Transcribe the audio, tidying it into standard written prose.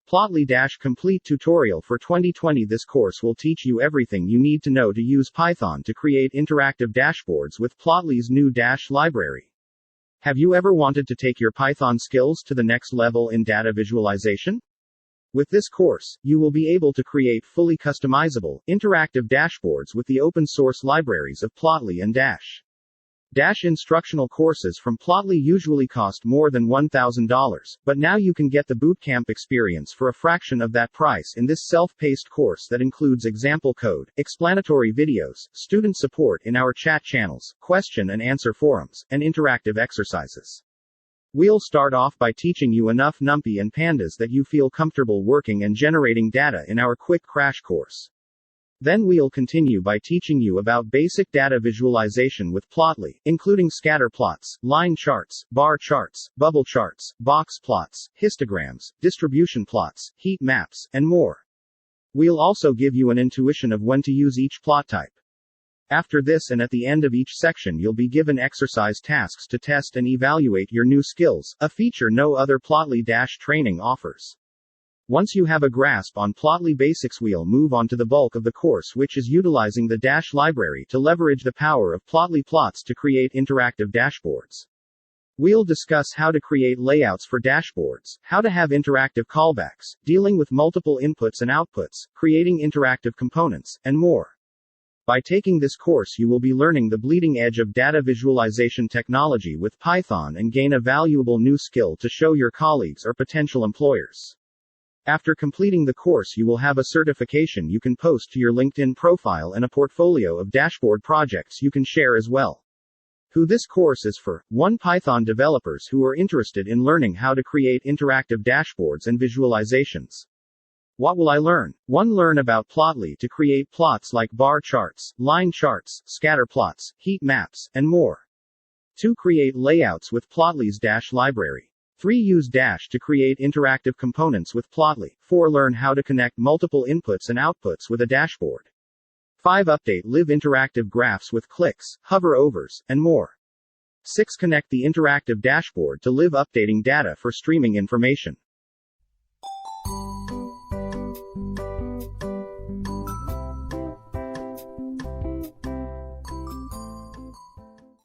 Plotly-complete tutorial for 2020. This course will teach you everything you need to know to use Python to create interactive dashboards with Plotly's new Dash library. Have you ever wanted to take your Python skills to the next level in data visualization? With this course, you will be able to create fully customizable, interactive dashboards with the open-source libraries of Plotly and Dash. Dash instructional courses from Plotly usually cost more than $1,000, but now you can get the bootcamp experience for a fraction of that price in this self-paced course that includes example code, explanatory videos, student support in our chat channels, question and answer forums, and interactive exercises. We'll start off by teaching you enough NumPy and Pandas that you feel comfortable working and generating data in our quick crash course. Then we'll continue by teaching you about basic data visualization with Plotly, including scatter plots, line charts, bar charts, bubble charts, box plots, histograms, distribution plots, heat maps, and more. We'll also give you an intuition of when to use each plot type. After this and at the end of each section you'll be given exercise tasks to test and evaluate your new skills, a feature no other Plotly Dash training offers. Once you have a grasp on Plotly basics, we'll move on to the bulk of the course, which is utilizing the Dash library to leverage the power of Plotly plots to create interactive dashboards. We'll discuss how to create layouts for dashboards, how to have interactive callbacks, dealing with multiple inputs and outputs, creating interactive components, and more. By taking this course you will be learning the bleeding edge of data visualization technology with Python and gain a valuable new skill to show your colleagues or potential employers. After completing the course you will have a certification you can post to your LinkedIn profile and a portfolio of dashboard projects you can share as well. Who this course is for: 1. Python developers who are interested in learning how to create interactive dashboards and visualizations. What will I learn? 1. Learn about Plotly to create plots like bar charts, line charts, scatter plots, heat maps, and more. 2. Create layouts with Plotly's Dash library. 3. Use Dash to create interactive components with Plotly. 4. Learn how to connect multiple inputs and outputs with a dashboard. 5. Update live interactive graphs with clicks, hover overs, and more. 6. Connect the interactive dashboard to live updating data for streaming information.